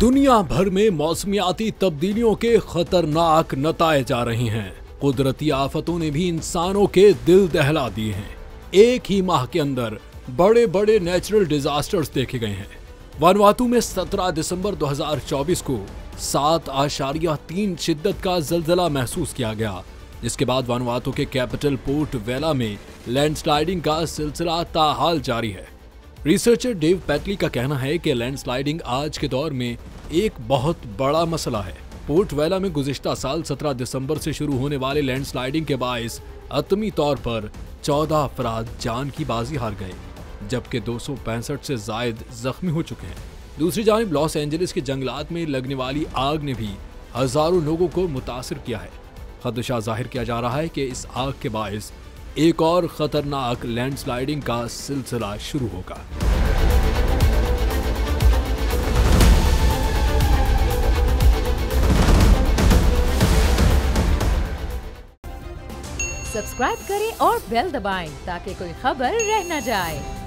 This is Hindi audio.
दुनिया भर में मौसमियाती तब्दीलियों के खतरनाक नताए जा रहे हैं। कुदरती आफतों ने भी इंसानों के दिल दहला दिए हैं। एक ही माह के अंदर बड़े बड़े नेचुरल डिजास्टर्स देखे गए हैं। वानुआतू में 17 दिसंबर 2024 को 7.3 शिद्दत का ज़लज़ला महसूस किया गया, जिसके बाद वानुआतू के कैपिटल पोर्ट वेला में लैंडस्लाइडिंग का सिलसिला ताहाल जारी है। रिसर्चर डेव पैटली का कहना है कि लैंडस्लाइडिंग आज के दौर में एक बहुत बड़ा मसला है। पोर्ट वेला में गुज़िश्ता साल 17 दिसंबर से शुरू होने वाले लैंडस्लाइडिंग के बायस अतमी तौर पर 14 अफराद जान की बाजी हार गए, जबकि 265 से जायद जख्मी हो चुके हैं। दूसरी जानिब लॉस एंजलिस के जंगलात में लगने वाली आग ने भी हजारों लोगों को मुतासिर किया है। खदशा जाहिर किया जा रहा है कि इस आग के बायस एक और खतरनाक लैंडस्लाइडिंग का सिलसिला शुरू होगा। सब्सक्राइब करें और बेल दबाएं ताकि कोई खबर रह न जाए।